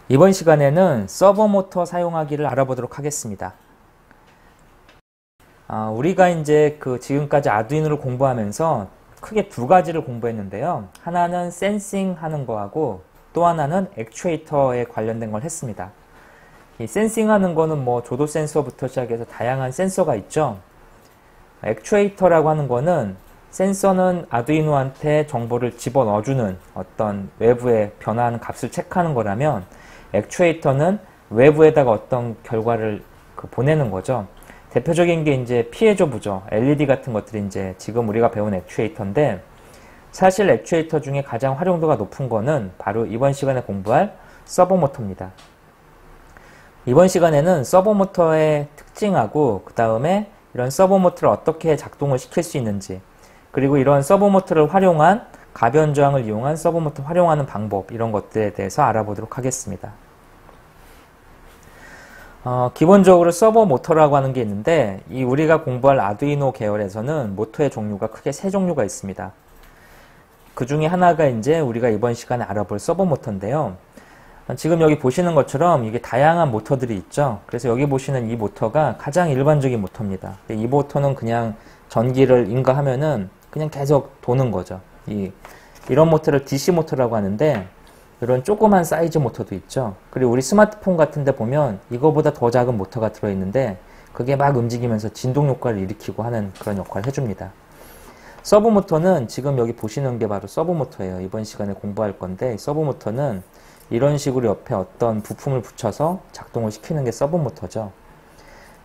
이번 시간에는 서버모터 사용하기를 알아보도록 하겠습니다. 우리가 이제 지금까지 아두이노를 공부하면서 크게 두 가지를 공부했는데요. 하나는 센싱 하는 거하고 또 하나는 액추에이터에 관련된 걸 했습니다. 이 센싱 하는 거는 뭐 조도 센서부터 시작해서 다양한 센서가 있죠. 액추에이터라고 하는 거는 센서는 아두이노한테 정보를 집어넣어주는 어떤 외부에 변화하는 값을 체크하는 거라면 액추에이터는 외부에다가 어떤 결과를 보내는 거죠. 대표적인 게 이제 피에조부죠. LED 같은 것들이 이제 지금 우리가 배운 액추에이터인데, 사실 액추에이터 중에 가장 활용도가 높은 거는 바로 이번 시간에 공부할 서버모터입니다. 이번 시간에는 서버모터의 특징하고 그 다음에 이런 서버모터를 어떻게 작동을 시킬 수 있는지, 그리고 이런 서버모터를 활용한 가변 저항을 이용한 서버모터 활용하는 방법, 이런 것들에 대해서 알아보도록 하겠습니다. 기본적으로 서버모터라고 하는 게 있는데, 이 우리가 공부할 아두이노 계열에서는 모터의 종류가 크게 세 종류가 있습니다. 그 중에 하나가 이제 우리가 이번 시간에 알아볼 서버모터인데요. 지금 여기 보시는 것처럼 이게 다양한 모터들이 있죠. 그래서 여기 보시는 이 모터가 가장 일반적인 모터입니다. 이 모터는 그냥 전기를 인가하면은 그냥 계속 도는 거죠. 이런 모터를 DC 모터라고 하는데, 이런 조그만 사이즈 모터도 있죠. 그리고 우리 스마트폰 같은 데 보면 이거보다 더 작은 모터가 들어있는데, 그게 막 움직이면서 진동 효과를 일으키고 하는 그런 역할을 해줍니다. 서브 모터는 지금 여기 보시는 게 바로 서브 모터예요. 이번 시간에 공부할 건데, 서브 모터는 이런 식으로 옆에 어떤 부품을 붙여서 작동을 시키는 게 서브 모터죠.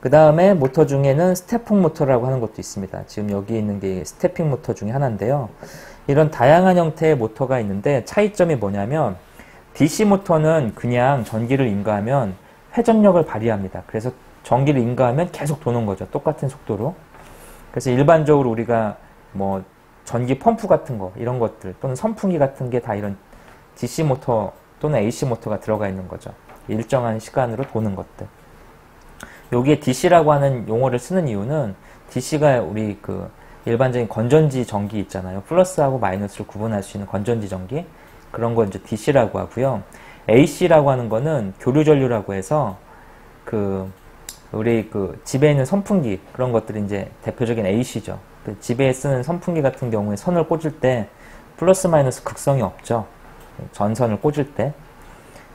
그 다음에 모터 중에는 스태핑 모터라고 하는 것도 있습니다. 지금 여기 있는 게 스태핑 모터 중에 하나인데요. 이런 다양한 형태의 모터가 있는데, 차이점이 뭐냐면 DC 모터는 그냥 전기를 인가하면 회전력을 발휘합니다. 그래서 전기를 인가하면 계속 도는 거죠. 똑같은 속도로. 그래서 일반적으로 우리가 뭐 전기 펌프 같은 거, 이런 것들 또는 선풍기 같은 게 다 이런 DC 모터 또는 AC 모터가 들어가 있는 거죠. 일정한 시간으로 도는 것들. 여기에 DC라고 하는 용어를 쓰는 이유는, DC가 우리 일반적인 건전지 전기 있잖아요. 플러스하고 마이너스를 구분할 수 있는 건전지 전기. 그런 거 이제 DC라고 하고요. AC라고 하는 거는 교류 전류라고 해서 우리 집에 있는 선풍기, 그런 것들이 이제 대표적인 AC죠. 집에 쓰는 선풍기 같은 경우에 선을 꽂을 때 플러스 마이너스 극성이 없죠. 전선을 꽂을 때.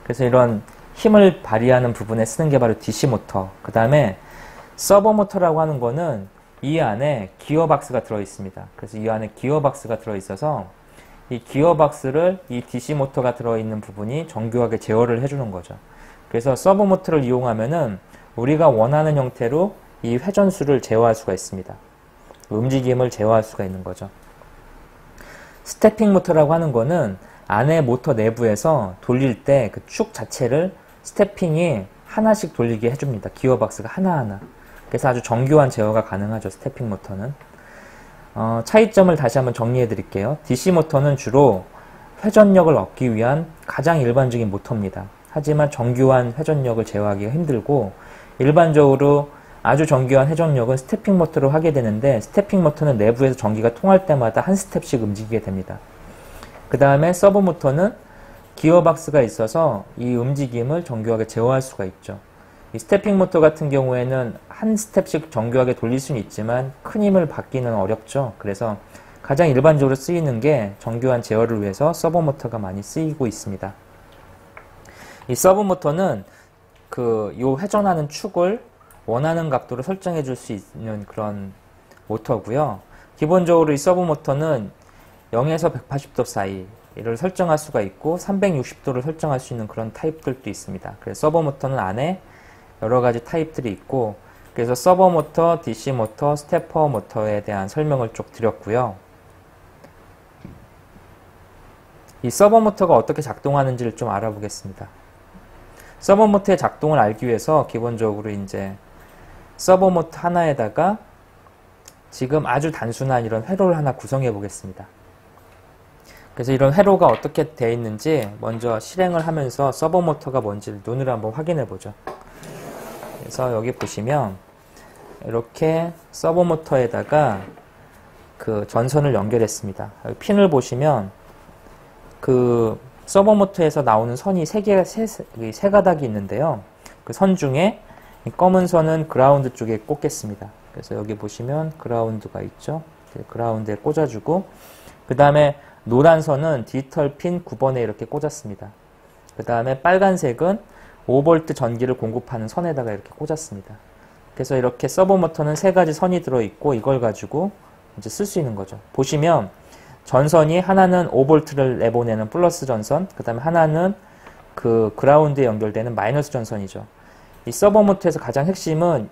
그래서 이런 힘을 발휘하는 부분에 쓰는 게 바로 DC 모터. 그 다음에 서버 모터라고 하는 거는 이 안에 기어박스가 들어있습니다. 그래서 이 안에 기어박스가 들어있어서 이 기어박스를 이 DC 모터가 들어있는 부분이 정교하게 제어를 해주는 거죠. 그래서 서버 모터를 이용하면은 우리가 원하는 형태로 이 회전수를 제어할 수가 있습니다. 움직임을 제어할 수가 있는 거죠. 스태핑 모터라고 하는 거는 안에 모터 내부에서 돌릴 때 그 축 자체를 스태핑이 하나씩 돌리게 해줍니다. 기어박스가 하나하나. 그래서 아주 정교한 제어가 가능하죠. 스태핑 모터는. 차이점을 다시 한번 정리해 드릴게요. DC 모터는 주로 회전력을 얻기 위한 가장 일반적인 모터입니다. 하지만 정교한 회전력을 제어하기가 힘들고, 일반적으로 아주 정교한 회전력은 스태핑 모터로 하게 되는데, 스태핑 모터는 내부에서 전기가 통할 때마다 한 스텝씩 움직이게 됩니다. 그 다음에 서브 모터는 기어박스가 있어서 이 움직임을 정교하게 제어할 수가 있죠. 이 스태핑 모터 같은 경우에는 한 스텝씩 정교하게 돌릴 수는 있지만 큰 힘을 받기는 어렵죠. 그래서 가장 일반적으로 쓰이는 게 정교한 제어를 위해서 서버 모터가 많이 쓰이고 있습니다. 이 서브 모터는 요 회전하는 축을 원하는 각도로 설정해 줄 수 있는 그런 모터고요. 기본적으로 이 서브 모터는 0에서 180도 사이를 설정할 수가 있고 360도를 설정할 수 있는 그런 타입들도 있습니다. 그래서 서버 모터는 안에 여러 가지 타입들이 있고, 그래서 서버 모터, DC 모터, 스태퍼 모터에 대한 설명을 쭉 드렸고요. 이 서버 모터가 어떻게 작동하는지를 좀 알아보겠습니다. 서버 모터의 작동을 알기 위해서 기본적으로 이제 서버 모터 하나에다가 지금 아주 단순한 이런 회로를 하나 구성해 보겠습니다. 그래서 이런 회로가 어떻게 되어 있는지 먼저 실행을 하면서 서버 모터가 뭔지를 눈으로 한번 확인해 보죠. 그래서 여기 보시면 이렇게 서버 모터에다가 전선을 연결했습니다. 핀을 보시면 서버 모터에서 나오는 선이 세 가닥이 있는데요. 그 선 중에 이 검은 선은 그라운드 쪽에 꽂겠습니다. 그래서 여기 보시면 그라운드가 있죠. 그라운드에 꽂아주고, 그 다음에 노란 선은 디지털 핀 9번에 이렇게 꽂았습니다. 그 다음에 빨간색은 5V 전기를 공급하는 선에다가 이렇게 꽂았습니다. 그래서 이렇게 서버 모터는 세 가지 선이 들어있고, 이걸 가지고 이제 쓸 수 있는 거죠. 보시면 전선이 하나는 5V를 내보내는 플러스 전선, 그 다음에 하나는 그 그라운드에 연결되는 마이너스 전선이죠. 이 서버 모터에서 가장 핵심은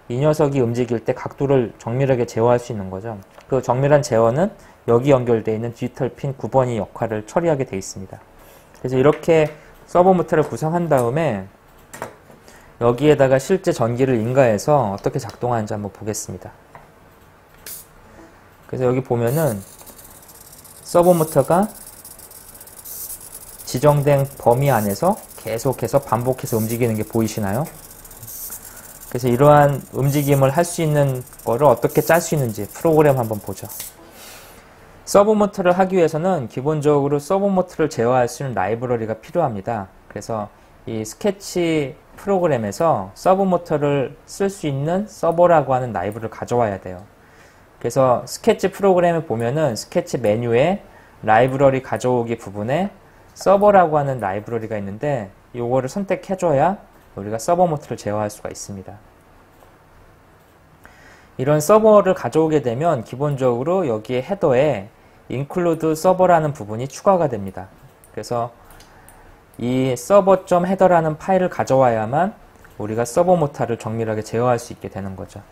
이 녀석이 움직일 때 각도를 정밀하게 제어할 수 있는 거죠. 그 정밀한 제어는 여기 연결되어 있는 디지털 핀 9번이 역할을 처리하게 되어 있습니다. 그래서 이렇게 서버 모터를 구성한 다음에 여기에다가 실제 전기를 인가해서 어떻게 작동하는지 한번 보겠습니다. 그래서 여기 보면은 서버 모터가 지정된 범위 안에서 계속해서 반복해서 움직이는 게 보이시나요? 그래서 이러한 움직임을 할 수 있는 거를 어떻게 짤 수 있는지 프로그램 한번 보죠. 서버 모터를 하기 위해서는 기본적으로 서버 모터를 제어할 수 있는 라이브러리가 필요합니다. 그래서 이 스케치 프로그램에서 서버 모터를 쓸 수 있는 서버라고 하는 라이브를 가져와야 돼요. 그래서 스케치 프로그램에 보면은 스케치 메뉴에 라이브러리 가져오기 부분에 서버라고 하는 라이브러리가 있는데 요거를 선택해줘야 우리가 서버 모터를 제어할 수가 있습니다. 이런 서버를 가져오게 되면 기본적으로 여기에 헤더에 include server라는 부분이 추가가 됩니다. 그래서 이 server.header라는 파일을 가져와야만 우리가 서버 모터를 정밀하게 제어할 수 있게 되는 거죠.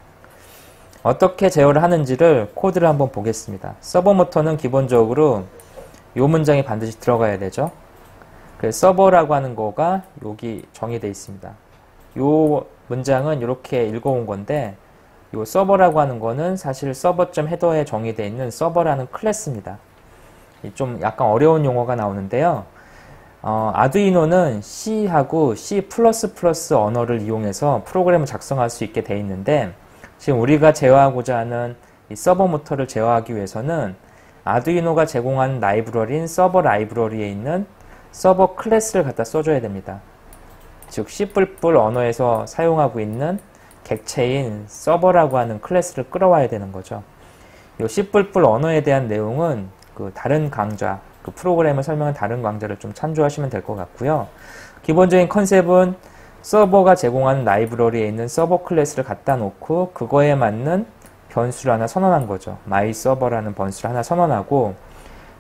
어떻게 제어를 하는지를 코드를 한번 보겠습니다. 서버 모터는 기본적으로 이 문장이 반드시 들어가야 되죠. 그래서 서버라고 하는 거가 여기 정의되어 있습니다. 이 문장은 이렇게 읽어온 건데 이 서버라고 하는 거는 사실 서버.헤더에 정의되어 있는 서버라는 클래스입니다. 좀 약간 어려운 용어가 나오는데요. 아두이노는 C하고 C++ 언어를 이용해서 프로그램을 작성할 수 있게 되어 있는데 지금 우리가 제어하고자 하는 이 서버 모터를 제어하기 위해서는 아두이노가 제공한 라이브러리인 서버 라이브러리에 있는 서버 클래스를 갖다 써줘야 됩니다. 즉 C++ 언어에서 사용하고 있는 객체인 서버라고 하는 클래스를 끌어와야 되는 거죠. 이 C++ 언어에 대한 내용은 그 다른 강좌, 그 프로그램을 설명한 다른 강좌를 좀 참조하시면 될 것 같고요. 기본적인 컨셉은 서버가 제공하는 라이브러리에 있는 서버 클래스를 갖다 놓고 그거에 맞는 변수를 하나 선언한 거죠. myServer라는 변수를 하나 선언하고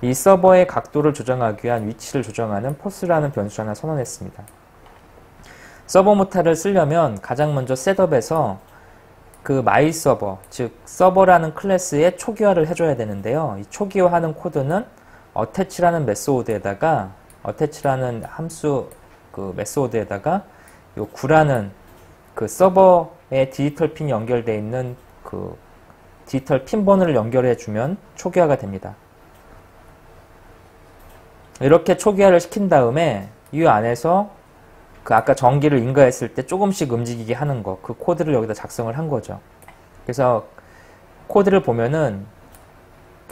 이 서버의 각도를 조정하기 위한 위치를 조정하는 포스라는 변수를 하나 선언했습니다. 서버 모터를 쓰려면 가장 먼저 셋업에서 그 myServer, 즉 서버라는 클래스에 초기화를 해줘야 되는데요. 이 초기화하는 코드는 attach라는 메소드에다가 attach라는 함수 그 메소드에다가 요 9라는 그 서버에 디지털 핀이 연결되어 있는 그 디지털 핀 번호를 연결해 주면 초기화가 됩니다. 이렇게 초기화를 시킨 다음에 이 안에서 그 아까 전기를 인가했을 때 조금씩 움직이게 하는 거, 그 코드를 여기다 작성을 한 거죠. 그래서 코드를 보면은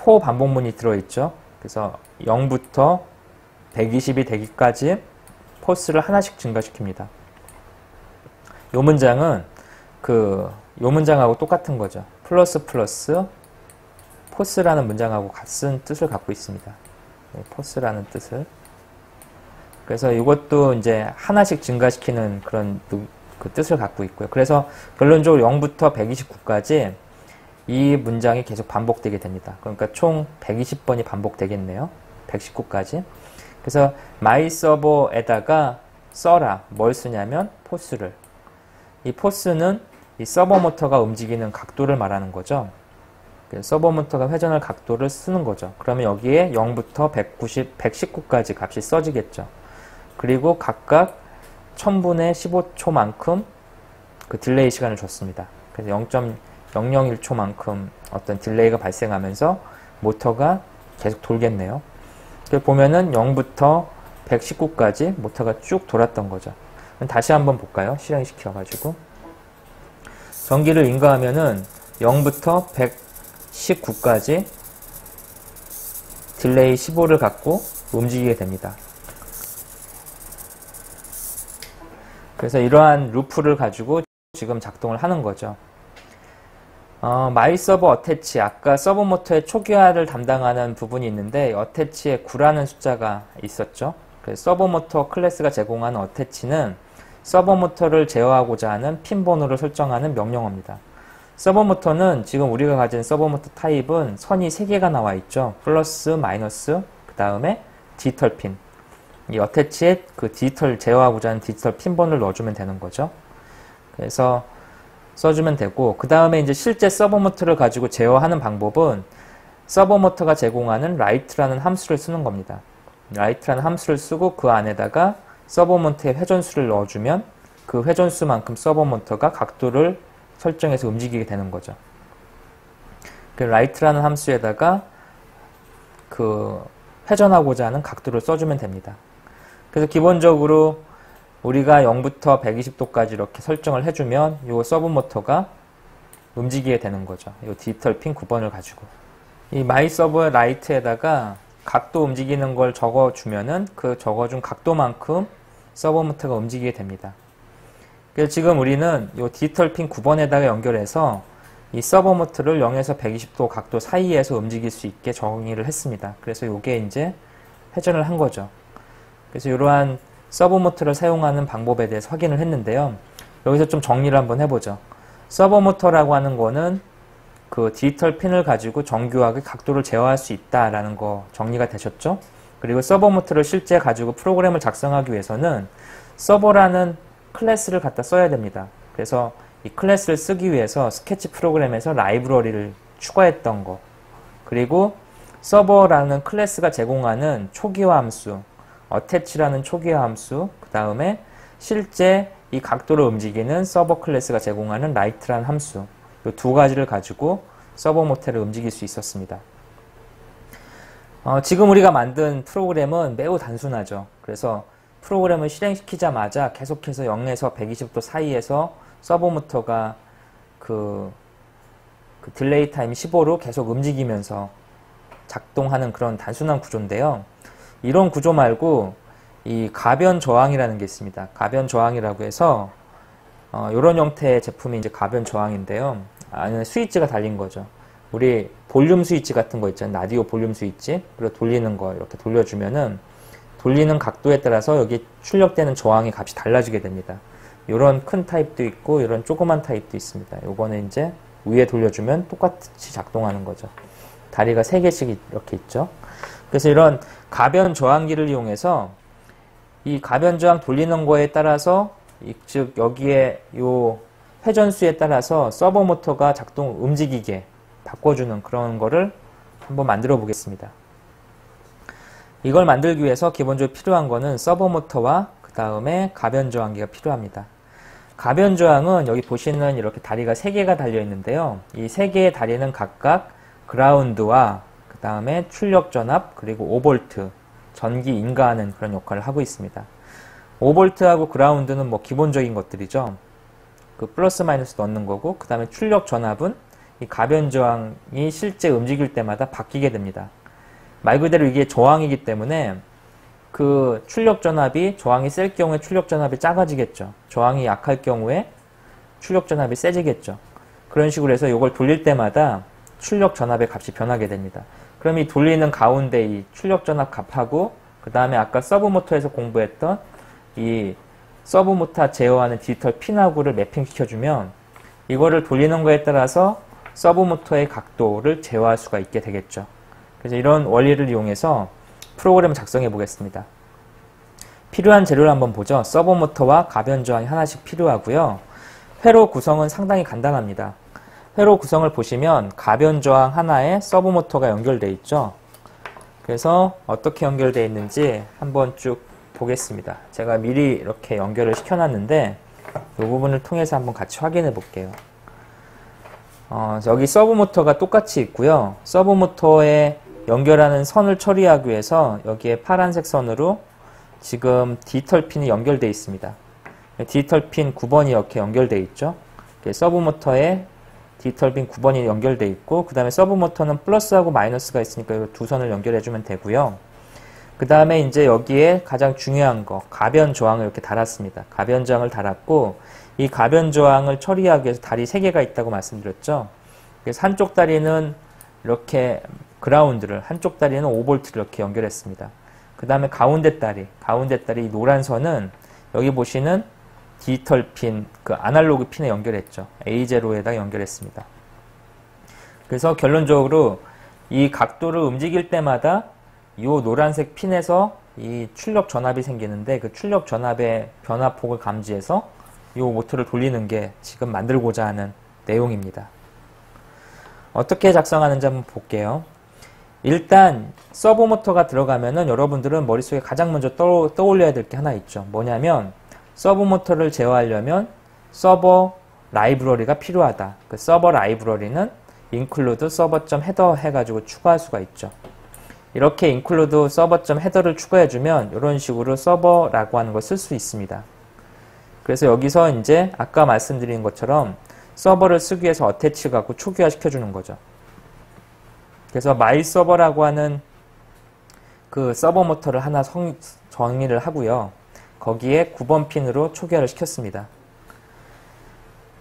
for 반복문이 들어있죠. 그래서 0부터 120이 되기까지 포스를 하나씩 증가시킵니다. 요 문장은 요 문장하고 똑같은 거죠. 플러스 포스라는 문장하고 같은 뜻을 갖고 있습니다. 포스라는 뜻을. 그래서 이것도 이제 하나씩 증가시키는 그런 그 뜻을 갖고 있고요. 그래서 결론적으로 0부터 129까지 이 문장이 계속 반복되게 됩니다. 그러니까 총 120번이 반복되겠네요. 119까지. 그래서 myServer에다가 써라. 뭘 쓰냐면 포스를. 이 포스는 이 서버 모터가 움직이는 각도를 말하는 거죠. 서버 모터가 회전할 각도를 쓰는 거죠. 그러면 여기에 0부터 119까지 값이 써지겠죠. 그리고 각각 1000분의 15초만큼 그 딜레이 시간을 줬습니다. 그래서 0.001초만큼 어떤 딜레이가 발생하면서 모터가 계속 돌겠네요. 보면은 0부터 119까지 모터가 쭉 돌았던 거죠. 다시 한번 볼까요? 실행시켜가지고. 전기를 인가하면은 0부터 119까지 딜레이 15를 갖고 움직이게 됩니다. 그래서 이러한 루프를 가지고 지금 작동을 하는 거죠. 마이 서버 어태치, 아까 서버 모터의 초기화를 담당하는 부분이 있는데 어태치에 9라는 숫자가 있었죠. 그래서 서버 모터 클래스가 제공하는 어태치는 서버 모터를 제어하고자 하는 핀 번호를 설정하는 명령어입니다. 서버 모터는 지금 우리가 가진 서버 모터 타입은 선이 3개가 나와 있죠. 플러스, 마이너스, 그 다음에 디지털 핀. 이 어태치에 그 디지털 제어하고자 하는 디지털 핀 번호를 넣어주면 되는 거죠. 그래서 써주면 되고, 그 다음에 이제 실제 서버 모터를 가지고 제어하는 방법은 서버 모터가 제공하는 write라는 함수를 쓰는 겁니다. write라는 함수를 쓰고 그 안에다가 서버 모터의 회전수를 넣어주면 그 회전수만큼 서버 모터가 각도를 설정해서 움직이게 되는 거죠. 그 write라는 함수에다가 그 회전하고자 하는 각도를 써주면 됩니다. 그래서 기본적으로 우리가 0부터 120도까지 이렇게 설정을 해주면 이 서브 모터가 움직이게 되는 거죠. 이 디지털 핀 9번을 가지고. 이 my server right에다가 각도 움직이는 걸 적어주면은 그 적어준 각도만큼 서버 모터가 움직이게 됩니다. 그래서 지금 우리는 이 디지털 핀 9번에다가 연결해서 이 서버 모터를 0에서 120도 각도 사이에서 움직일 수 있게 정의를 했습니다. 그래서 이게 이제 회전을 한 거죠. 그래서 이러한 서버 모터를 사용하는 방법에 대해서 확인을 했는데요. 여기서 좀 정리를 한번 해보죠. 서버 모터라고 하는 거는 그 디지털 핀을 가지고 정교하게 각도를 제어할 수 있다라는 거 정리가 되셨죠? 그리고 서버 모터를 실제 가지고 프로그램을 작성하기 위해서는 서버라는 클래스를 갖다 써야 됩니다. 그래서 이 클래스를 쓰기 위해서 스케치 프로그램에서 라이브러리를 추가했던 거, 그리고 서버라는 클래스가 제공하는 초기화 함수, attach라는 초기화 함수, 그 다음에 실제 이 각도를 움직이는 서버 클래스가 제공하는 write라는 함수, 이 두 가지를 가지고 서버 모터를 움직일 수 있었습니다. 지금 우리가 만든 프로그램은 매우 단순하죠. 그래서 프로그램을 실행시키자마자 계속해서 0에서 120도 사이에서 서버 모터가 그 딜레이 타임 15로 계속 움직이면서 작동하는 그런 단순한 구조인데요. 이런 구조 말고 이 가변 저항이라는 게 있습니다. 가변 저항이라고 해서 이런 형태의 제품이 이제 가변 저항인데요. 안에 스위치가 달린 거죠. 우리 볼륨 스위치 같은 거 있잖아요. 라디오 볼륨 스위치. 그리고 돌리는 거 이렇게 돌려주면은 돌리는 각도에 따라서 여기 출력되는 저항의 값이 달라지게 됩니다. 이런 큰 타입도 있고 이런 조그만 타입도 있습니다. 요거는 이제 위에 돌려주면 똑같이 작동하는 거죠. 다리가 3개씩 이렇게 있죠. 그래서 이런 가변 저항기를 이용해서 이 가변 저항 돌리는 거에 따라서 즉 여기에 요 회전수에 따라서 서버 모터가 움직이게 바꿔주는 그런 거를 한번 만들어 보겠습니다. 이걸 만들기 위해서 기본적으로 필요한 거는 서버 모터와 그 다음에 가변 저항기가 필요합니다. 가변 저항은 여기 보시는 이렇게 다리가 3개가 달려 있는데요. 이 3개의 다리는 각각 그라운드와 그 다음에 출력 전압 그리고 5V 전기 인가하는 그런 역할을 하고 있습니다. 5V하고 그라운드는 뭐 기본적인 것들이죠. 그 플러스 마이너스 넣는 거고, 그 다음에 출력 전압은 이 가변 저항이 실제 움직일 때마다 바뀌게 됩니다. 말 그대로 이게 저항이기 때문에 그 출력 전압이 저항이 셀 경우에 출력 전압이 작아지겠죠. 저항이 약할 경우에 출력 전압이 세지겠죠. 그런 식으로 해서 이걸 돌릴 때마다 출력 전압의 값이 변하게 됩니다. 그럼 이 돌리는 가운데 이 출력 전압 값하고 그 다음에 아까 서브 모터에서 공부했던 이 서브 모터 제어하는 디지털 핀하고를 매핑시켜주면 이거를 돌리는 거에 따라서 서브 모터의 각도를 제어할 수가 있게 되겠죠. 그래서 이런 원리를 이용해서 프로그램을 작성해 보겠습니다. 필요한 재료를 한번 보죠. 서버 모터와 가변 저항이 하나씩 필요하고요. 회로 구성은 상당히 간단합니다. 회로 구성을 보시면 가변 저항 하나에 서버 모터가 연결되어 있죠. 그래서 어떻게 연결되어 있는지 한번 쭉 보겠습니다. 제가 미리 이렇게 연결을 시켜놨는데 이 부분을 통해서 한번 같이 확인해 볼게요. 여기 서브 모터가 똑같이 있고요. 서브 모터에 연결하는 선을 처리하기 위해서 여기에 파란색 선으로 지금 디지털 핀이 연결되어 있습니다. 디지털 핀 9번이 이렇게 연결되어 있죠. 서브 모터에 디지털 핀 9번이 연결되어 있고, 그 다음에 서브 모터는 플러스하고 마이너스가 있으니까 이 두 선을 연결해주면 되고요. 그 그 다음에 이제 여기에 가장 중요한 거, 가변 저항을 이렇게 달았습니다. 가변 저항을 달았고, 이 가변 저항을 처리하기 위해서 다리 3개가 있다고 말씀드렸죠. 그래서 한쪽 다리는 이렇게 그라운드를, 한쪽 다리는 5V를 이렇게 연결했습니다. 그 다음에 가운데 다리 이 노란 선은 여기 보시는 디지털 핀, 그 아날로그 핀에 연결했죠. A0에다가 연결했습니다. 그래서 결론적으로 이 각도를 움직일 때마다 이 노란색 핀에서 이 출력 전압이 생기는데 그 출력 전압의 변화폭을 감지해서 이 모터를 돌리는 게 지금 만들고자 하는 내용입니다. 어떻게 작성하는지 한번 볼게요. 일단 서버 모터가 들어가면은 여러분들은 머릿속에 가장 먼저 떠올려야 될 게 하나 있죠. 뭐냐면 서버 모터를 제어하려면 서버 라이브러리가 필요하다. 그 서버 라이브러리는 include server.header 해가지고 추가할 수가 있죠. 이렇게 include server.header를 추가해주면 이런 식으로 서버라고 하는 걸 쓸 수 있습니다. 그래서 여기서 이제 아까 말씀드린 것처럼 서버를 쓰기 위해서 어태치 갖고 초기화 시켜주는 거죠. 그래서 마이 서버라고 하는 그 서버 모터를 하나 정의를 하고요. 거기에 9번 핀으로 초기화를 시켰습니다.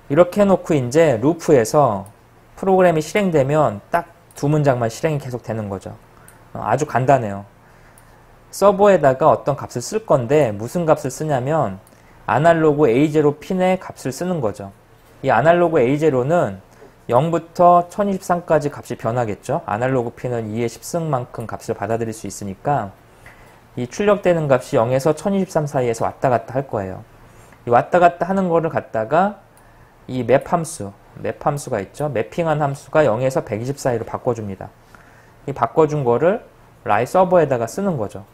이렇게 해놓고 이제 루프에서 프로그램이 실행되면 딱 2문장만 실행이 계속 되는 거죠. 아주 간단해요. 서버에다가 어떤 값을 쓸 건데 무슨 값을 쓰냐면 아날로그 A0 핀의 값을 쓰는 거죠. 이 아날로그 A0는 0부터 1023까지 값이 변하겠죠. 아날로그 핀은 2의 10승만큼 값을 받아들일 수 있으니까 이 출력되는 값이 0에서 1023 사이에서 왔다 갔다 할 거예요. 이 왔다 갔다 하는 거를 갖다가 이 맵 함수가 있죠. 매핑한 함수가 0에서 120 사이로 바꿔줍니다. 이 바꿔준 거를 라이 서버에다가 쓰는 거죠.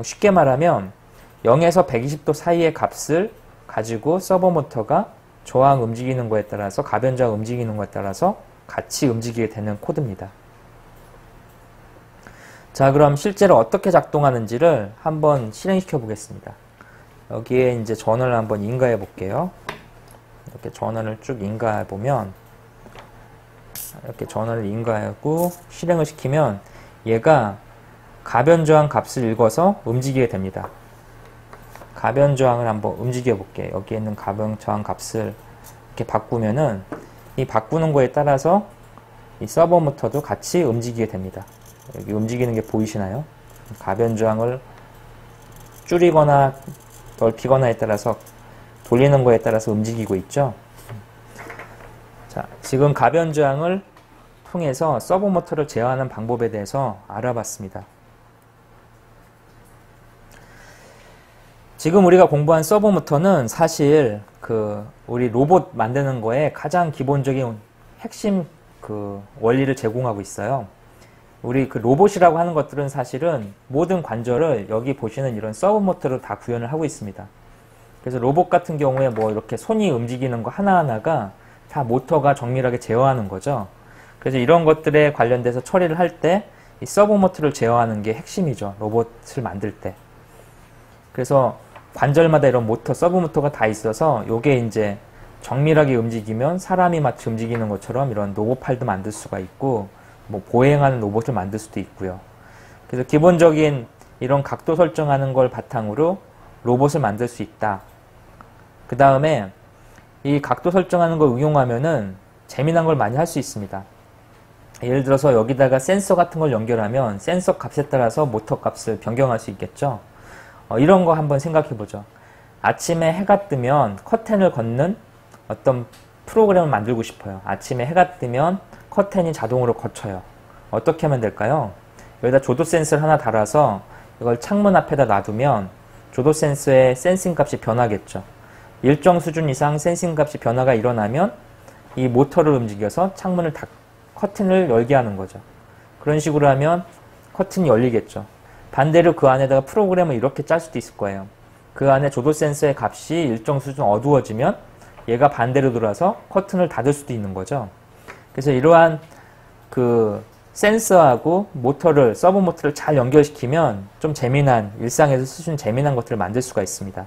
쉽게 말하면 0에서 120도 사이의 값을 가지고 서버 모터가 저항 움직이는 거에 따라서 가변 저항 움직이는 거에 따라서 같이 움직이게 되는 코드입니다. 자, 그럼 실제로 어떻게 작동하는지를 한번 실행시켜 보겠습니다. 여기에 이제 전원을 한번 인가해 볼게요. 이렇게 전원을 쭉 인가해 보면 이렇게 전원을 인가하고 실행을 시키면 얘가 가변 저항 값을 읽어서 움직이게 됩니다. 가변 저항을 한번 움직여 볼게요. 여기에 있는 가변 저항 값을 이렇게 바꾸면은 이 바꾸는 거에 따라서 이 서버 모터도 같이 움직이게 됩니다. 여기 움직이는 게 보이시나요? 가변 저항을 줄이거나 넓히거나에 따라서 돌리는 거에 따라서 움직이고 있죠. 자, 지금 가변 저항을 통해서 서버 모터를 제어하는 방법에 대해서 알아봤습니다. 지금 우리가 공부한 서버 모터는 사실 우리 로봇 만드는 거에 가장 기본적인 핵심 원리를 제공하고 있어요. 우리 로봇이라고 하는 것들은 사실은 모든 관절을 여기 보시는 이런 서버 모터로 다 구현을 하고 있습니다. 그래서 로봇 같은 경우에 뭐 이렇게 손이 움직이는 거 하나하나가 다 모터가 정밀하게 제어하는 거죠. 그래서 이런 것들에 관련돼서 처리를 할 때 이 서버 모터를 제어하는 게 핵심이죠. 로봇을 만들 때. 그래서 관절마다 이런 모터, 서브 모터가 다 있어서 요게 이제 정밀하게 움직이면 사람이 마치 움직이는 것처럼 이런 로봇팔도 만들 수가 있고 뭐 보행하는 로봇을 만들 수도 있고요. 그래서 기본적인 이런 각도 설정하는 걸 바탕으로 로봇을 만들 수 있다. 그 다음에 이 각도 설정하는 걸 응용하면은 재미난 걸 많이 할 수 있습니다. 예를 들어서 여기다가 센서 같은 걸 연결하면 센서 값에 따라서 모터 값을 변경할 수 있겠죠. 이런 거 한번 생각해 보죠. 아침에 해가 뜨면 커튼을 걷는 어떤 프로그램을 만들고 싶어요. 아침에 해가 뜨면 커튼이 자동으로 걷혀요. 어떻게 하면 될까요? 여기다 조도 센서를 하나 달아서 이걸 창문 앞에다 놔두면 조도 센서의 센싱 값이 변하겠죠. 일정 수준 이상 센싱 값이 변화가 일어나면 이 모터를 움직여서 창문을 커튼을 열게 하는 거죠. 그런 식으로 하면 커튼이 열리겠죠. 반대로 그 안에다가 프로그램을 이렇게 짤 수도 있을 거예요. 그 안에 조도 센서의 값이 일정 수준 어두워지면 얘가 반대로 돌아서 커튼을 닫을 수도 있는 거죠. 그래서 이러한 센서하고 모터를, 서브 모터를 잘 연결시키면 좀 재미난, 일상에서 쓸 수 있는 재미난 것들을 만들 수가 있습니다.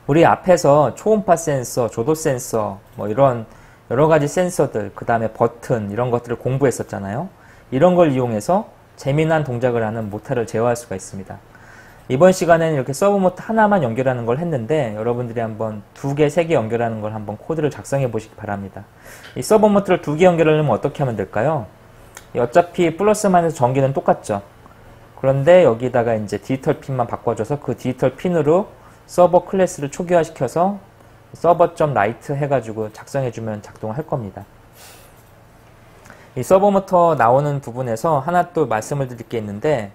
우리 앞에서 초음파 센서, 조도 센서, 뭐 이런 여러 가지 센서들, 그 다음에 버튼, 이런 것들을 공부했었잖아요. 이런 걸 이용해서 재미난 동작을 하는 모터를 제어할 수가 있습니다. 이번 시간에는 이렇게 서버 모터 하나만 연결하는 걸 했는데 여러분들이 한번 2개, 3개 연결하는 걸 한번 코드를 작성해 보시기 바랍니다. 이 서버 모터를 2개 연결하려면 어떻게 하면 될까요? 어차피 플러스 마이너스 전기는 똑같죠. 그런데 여기다가 이제 디지털 핀만 바꿔줘서 그 디지털 핀으로 서버 클래스를 초기화시켜서 서버.write 해가지고 작성해주면 작동할 겁니다. 이 서버 모터 나오는 부분에서 하나 또 말씀을 드릴 게 있는데,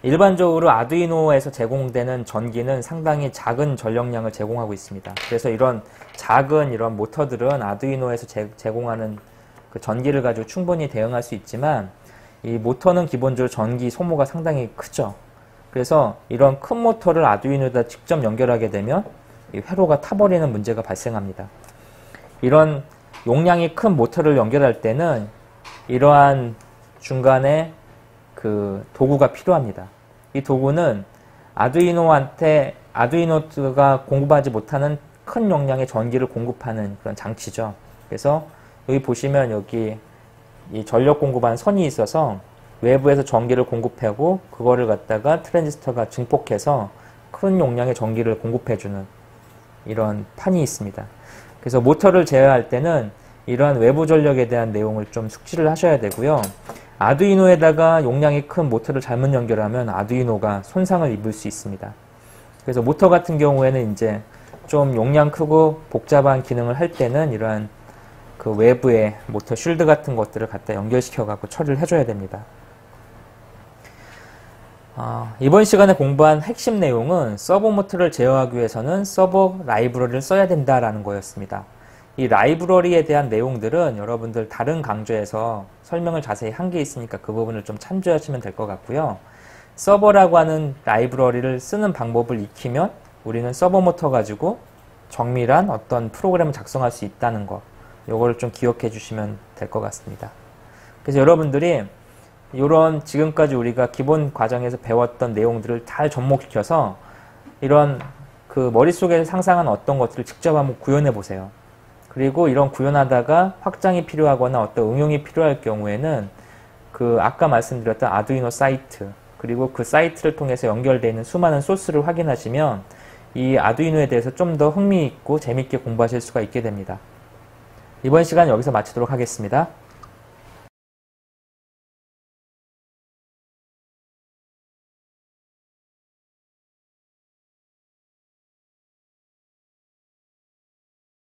일반적으로 아두이노에서 제공되는 전기는 상당히 작은 전력량을 제공하고 있습니다. 그래서 이런 작은 이런 모터들은 아두이노에서 제공하는 그 전기를 가지고 충분히 대응할 수 있지만, 이 모터는 기본적으로 전기 소모가 상당히 크죠. 그래서 이런 큰 모터를 아두이노에다 직접 연결하게 되면 이 회로가 타버리는 문제가 발생합니다. 이런 용량이 큰 모터를 연결할 때는 이러한 중간에 그 도구가 필요합니다. 이 도구는 아두이노가 공급하지 못하는 큰 용량의 전기를 공급하는 그런 장치죠. 그래서 여기 보시면 여기 이 전력 공급하는 선이 있어서 외부에서 전기를 공급하고 그거를 갖다가 트랜지스터가 증폭해서 큰 용량의 전기를 공급해주는 이런 판이 있습니다. 그래서 모터를 제어할 때는 이러한 외부 전력에 대한 내용을 좀 숙지를 하셔야 되고요. 아두이노에다가 용량이 큰 모터를 잘못 연결하면 아두이노가 손상을 입을 수 있습니다. 그래서 모터 같은 경우에는 이제 좀 용량 크고 복잡한 기능을 할 때는 이러한 그 외부의 모터 쉴드 같은 것들을 갖다 연결시켜 갖고 처리를 해줘야 됩니다. 이번 시간에 공부한 핵심 내용은 서버 모터를 제어하기 위해서는 서버 라이브러리를 써야 된다라는 거였습니다. 이 라이브러리에 대한 내용들은 여러분들 다른 강좌에서 설명을 자세히 한 게 있으니까 그 부분을 좀 참조하시면 될 것 같고요. 서버라고 하는 라이브러리를 쓰는 방법을 익히면 우리는 서버 모터 가지고 정밀한 어떤 프로그램을 작성할 수 있다는 거, 요거를 좀 기억해 주시면 될 것 같습니다. 그래서 여러분들이 이런 지금까지 우리가 기본 과정에서 배웠던 내용들을 잘 접목시켜서 이런 그 머릿속에 상상한 어떤 것들을 직접 한번 구현해 보세요. 그리고 이런 구현하다가 확장이 필요하거나 어떤 응용이 필요할 경우에는 그 아까 말씀드렸던 아두이노 사이트, 그리고 그 사이트를 통해서 연결되어 있는 수많은 소스를 확인하시면 이 아두이노에 대해서 좀 더 흥미있고 재밌게 공부하실 수가 있게 됩니다. 이번 시간 여기서 마치도록 하겠습니다.